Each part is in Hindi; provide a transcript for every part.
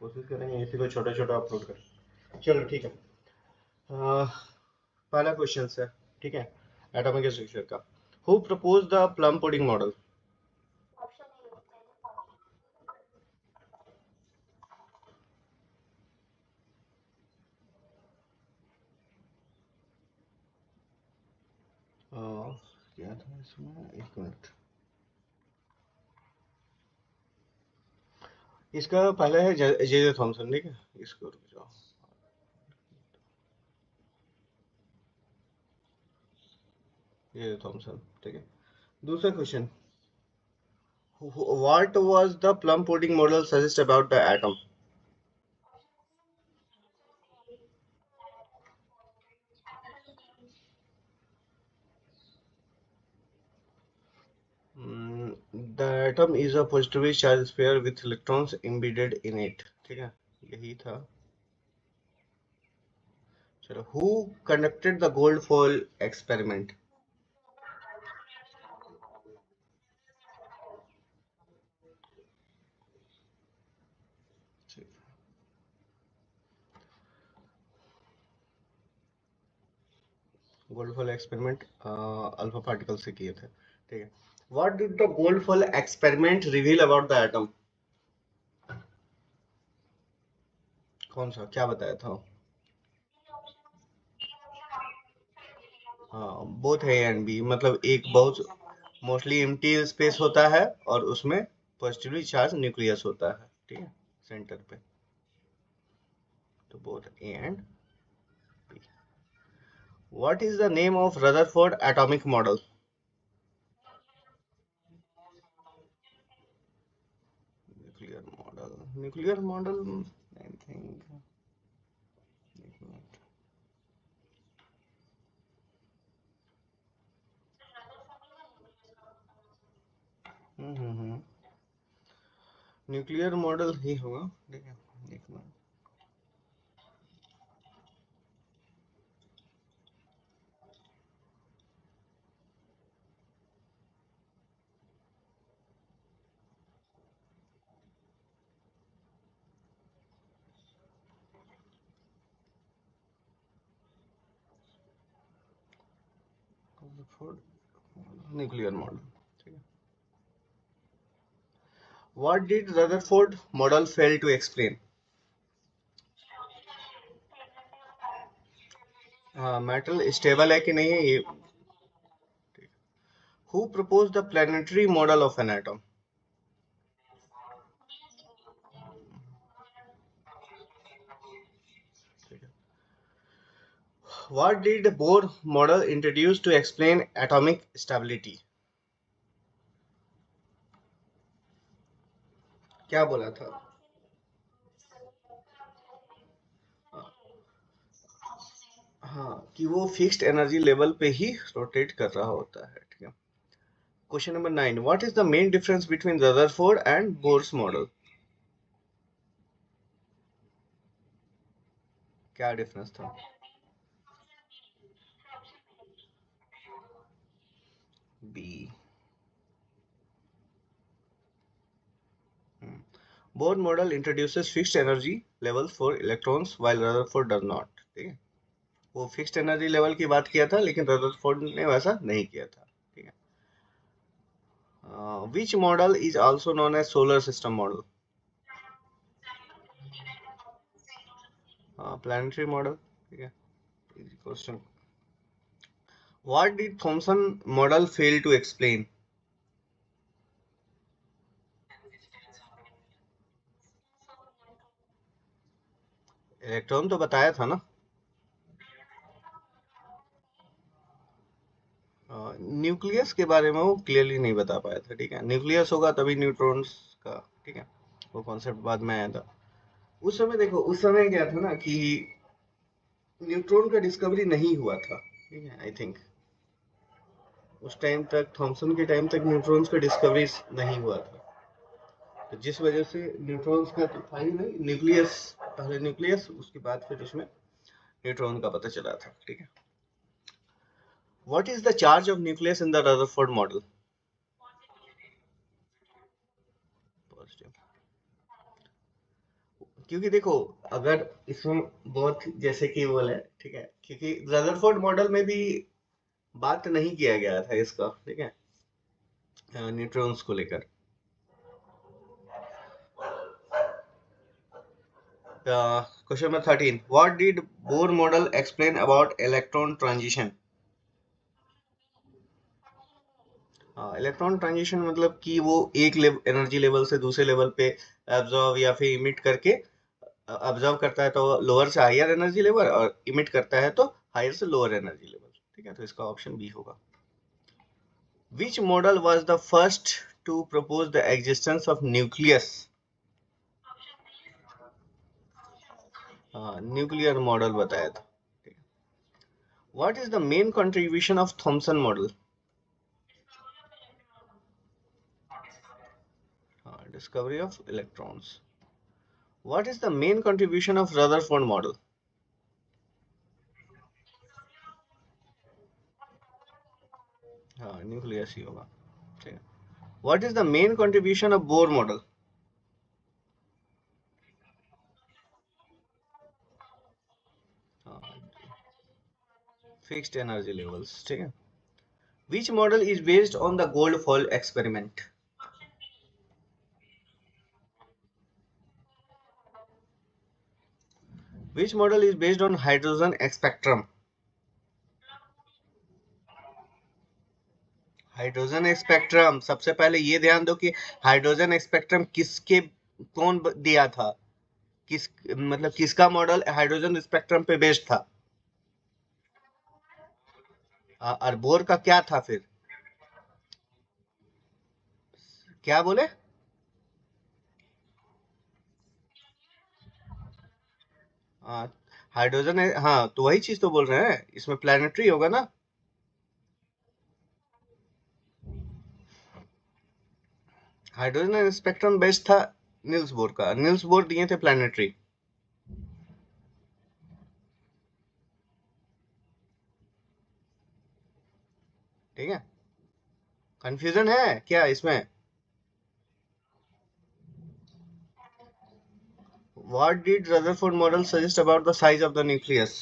कोशिश करेंगे इसी को छोटा छोटा अपलोड कर। चलो ठीक है। पहला क्वेश्चन है, ठीक है, एटॉमिक स्ट्रक्चर का। Who propose the plum pudding model? क्या था इसमें, एक मिनट। इसका पहला है जे जे थॉमसन, ठीक है, इसको रुक जाओ। जे थॉमसन, ठीक है। दूसरा question, what was the plum pudding model suggest about the atom? The atom is a positively charge sphere with electrons embedded in it, ठीक है, यही था। चलो, who conducted the gold foil experiment? Gold foil experiment alpha particle से किए थे, ठीक है। What did the gold foil experiment reveal about the atom? कौन सा, क्या बताया था? हाँ, बोथ है एंड बी, मतलब एक बहुत मोस्टली एम्प्टी स्पेस होता है और उसमें पॉजिटिवली चार्ज न्यूक्लियस होता है, ठीक है, सेंटर पे। तो both A and B. What is the name of Rutherford atomic model? Nuclear model I think. Nuclear model ही होगा, ठीक है, एक मिनट। रदरफोर्ड न्यूक्लियर मॉडल, ठीक है। What did Rutherford model fail to explain? हाँ, मेटल स्टेबल है कि नहीं है ये। Who proposed the planetary model of an atom? What did Bohr model introduce to explain atomic stability? क्या बोला था? हाँ, कि वो फिक्स्ड एनर्जी लेवल पे ही रोटेट कर रहा होता है, ठीक है। Question number 9, what is the main difference between Rutherford and Bohr's model? क्या डिफरेंस था? B. Bohr model introduces fixed energy level for electrons while Rutherford does not, ठीक है। वो फिक्स्ड एनर्जी लेवल की बात किया था, लेकिन रदरफोर्ड ने वैसा नहीं किया था, ठीक है। Which model is also known as solar system model? Planetary model, ठीक है, easy question. What did Thomson model fail to explain? Electron तो बताया था ना। न्यूक्लियस के बारे में वो क्लियरली नहीं बता पाया था, ठीक है। न्यूक्लियस होगा तभी न्यूट्रॉन्स का, ठीक है, वो कॉन्सेप्ट बाद में आया था। उस समय देखो, उस समय क्या था ना कि न्यूट्रॉन का डिस्कवरी नहीं हुआ था, ठीक है, आई थिंक उस टाइम तक, थॉमसन के टाइम तक न्यूट्रॉन्स का डिस्कवरी नहीं हुआ था। तो जिस वजह से न्यूट्रॉन्स का तो था ही नहीं, न्यूक्लियस, पहले न्यूक्लियस, उसके बाद फिर उसमें न्यूट्रॉन का पता चला था, ठीक है। What is the charge of nucleus in the Rutherford model? Positive. क्योंकि देखो, अगर इसमें बहुत जैसे कि वो है, ठीक है, क्योंकि रदरफोर्ड मॉडल में भी बात नहीं किया गया था इसका, ठीक है, न्यूट्रॉन्स को लेकर। Question number 13, what did Bohr model explain about electron transition? Electron transition मतलब कि वो एक एनर्जी लेवल से दूसरे लेवल पे एब्जॉर्व या फिर इमिट करके, ऑब्जर्व करता है तो लोअर से हायर एनर्जी लेवल, और इमिट करता है तो हायर से लोअर एनर्जी लेवल, ठीक है, तो इसका ऑप्शन बी होगा। Which model was the first to propose the existence of nucleus? हाँ, न्यूक्लियर मॉडल बताया था। What is the main contribution of Thomson model? Discovery of electrons. What is the main contribution of Rutherford model? हाँ, न्यूक्लियस ही होगा, ठीक है। What is the main contribution of Bohr model? Fixed energy levels, ठीक है। Which model is based on the gold foil experiment? Which model is based on hydrogen spectrum? Hydrogen spectrum, सबसे पहले ये ध्यान दो कि हाइड्रोजन स्पेक्ट्रम किसके, दिया था, किस, मतलब किसका मॉडल हाइड्रोजन स्पेक्ट्रम पे बेस्ड था? और बोर का क्या था फिर? क्या बोले? हाइड्रोजन है, हाँ, तो वही चीज तो बोल रहे हैं, इसमें प्लानिटरी होगा ना। हाइड्रोजन स्पेक्ट्रम बेस्ड था नील्स बोर का, नील्स बोर दिए थे प्लानिटरी, ठीक है। कंफ्यूजन है क्या इसमें? What did Rutherford model suggest about the size of the nucleus?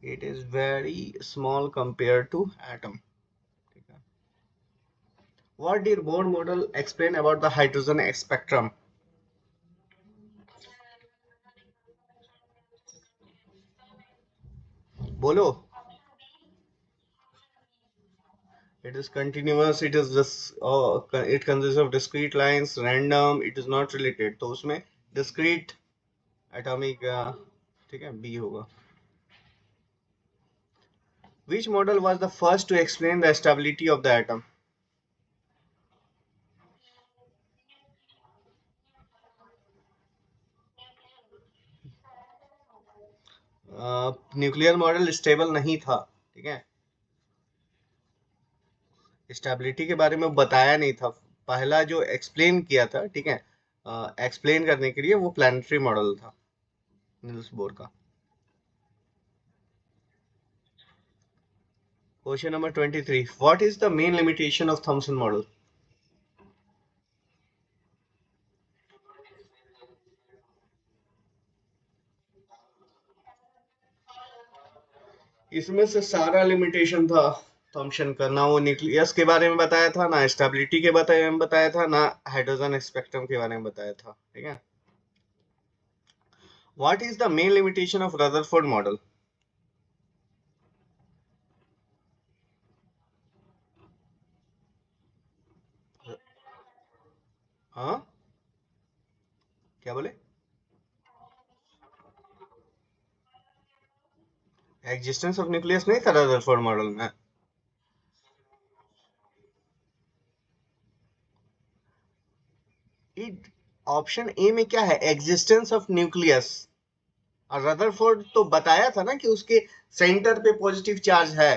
It is very small compare to atom, ठीक है। What did Bohr model explain about the hydrogen spectrum? बोलो। It is continuous, it is just it consists of discrete lines, random, it is not related, तो उसमें discrete atomic, ठीक है, बी होगा। Which model was the first to explain the stability of the atom? Nuclear model stable नहीं था, ठीक है, स्टेबिलिटी के बारे में बताया नहीं था। पहला जो एक्सप्लेन किया था, ठीक है, एक्सप्लेन करने के लिए वो प्लानिटरी मॉडल था, नील्स बोर का। Question number 23, what is the main limitation of Thomson model? इसमें से सारा लिमिटेशन था थॉमसन का, ना वो न्यूक्लियस के बारे में बताया था, ना स्टेबिलिटी के बारे में बताया था, ना हाइड्रोजन स्पेक्ट्रम के बारे में बताया था, ठीक है। What is the main limitation of Rutherford model? हाँ, क्या बोले? एग्जिस्टेंस ऑफ न्यूक्लियस नहीं था रदरफोर्ड मॉडल में। ऑप्शन ए में क्या है, एग्जिस्टेंस ऑफ न्यूक्लियस, और रदरफोर्ड तो बताया था ना कि उसके सेंटर पे पॉजिटिव चार्ज है।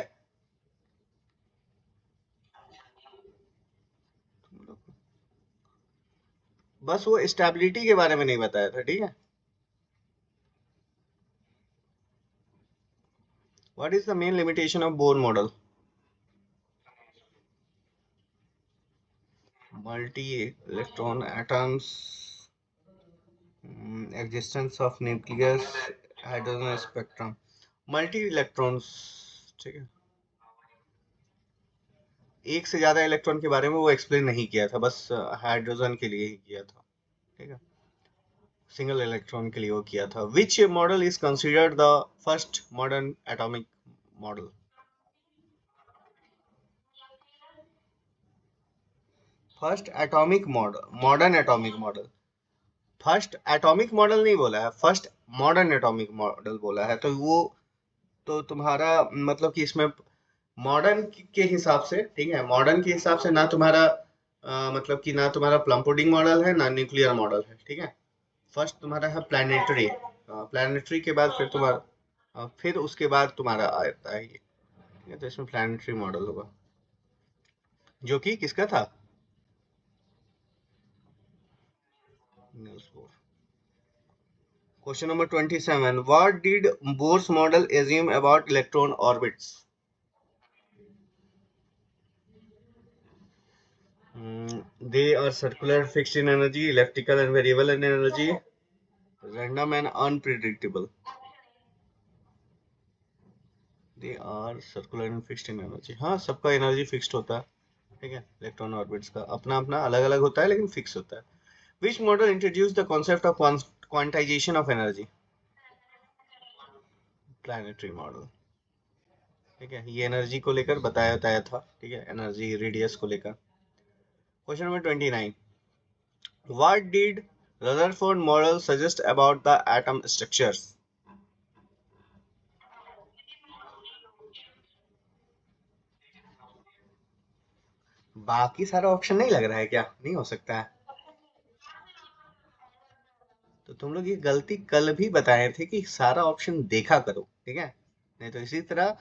बस वो स्टेबिलिटी के बारे में नहीं बताया था, ठीक है। What is the main limitation of Bohr model? Multi electron atoms, existence of nucleus, hydrogen spectrum, multi electrons. ठीक है, एक से ज्यादा इलेक्ट्रॉन के बारे में वो एक्सप्लेन नहीं किया था, बस हाइड्रोजन के लिए ही किया था। ठीक है, सिंगल इलेक्ट्रॉन के लिए वो किया था। विच model is considered the first modern atomic model? First atomic model, modern atomic model. First atomic model नहीं बोला है, फर्स्ट मॉडर्न एटॉमिक मॉडल बोला है। तो वो तो तुम्हारा मतलब कि इसमें मॉडर्न के हिसाब से, ठीक है, मॉडर्न के हिसाब से ना तुम्हारा मतलब कि ना तुम्हारा प्लम पुडिंग मॉडल है ना न्यूक्लियर मॉडल है। ठीक है, फर्स्ट तुम्हारा है प्लानिटरी। प्लानिटरी के बाद फिर तुम्हारा फिर उसके बाद तुम्हारा आता है ये। ठीक है, तो इसमें प्लानिटरी मॉडल होगा, जो कि किसका था? News bore. Question number 27, what did Bohr's model assume about electron orbits? They are circular, fixed in energy, elliptical and variable in energy, random and unpredictable. They are circular and fixed in energy. हाँ, सबका एनर्जी फिक्स्ड होता है। ठीक है, इलेक्ट्रॉन ऑर्बिट्स का अपना अपना अलग अलग होता है, लेकिन फिक्स होता है। Which model introduce the concept of quantization of energy? Planetary model. ठीक है, ये एनर्जी को लेकर बताया था। ठीक है, एनर्जी रेडियस को लेकर। Question number 29, what did Rutherford model suggest about the atom structures? बाकी सारा ऑप्शन नहीं लग रहा है क्या? नहीं हो सकता है। तो तुम लोग ये गलती कल भी बताए थे कि सारा ऑप्शन देखा करो। ठीक है, नहीं तो इसी तरह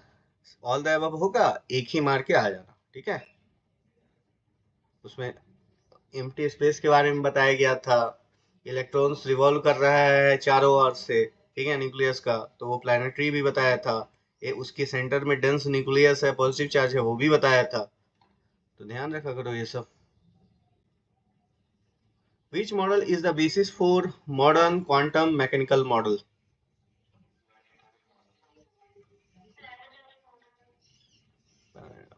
ऑल द अबव होगा, एक ही मार के आ जाना। ठीक है, उसमें एम्प्टी स्पेस के बारे में बताया गया था। इलेक्ट्रॉन्स रिवॉल्व कर रहा है चारों ओर से, ठीक है, न्यूक्लियस का, तो वो प्लानिटरी भी बताया था। ये उसके सेंटर में डेंस न्यूक्लियस है, पॉजिटिव चार्ज है, वो भी बताया था। तो ध्यान रखा करो ये सब। Which model is the basis for modern quantum mechanical model?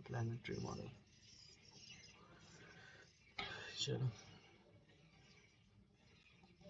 Planetary model. चलो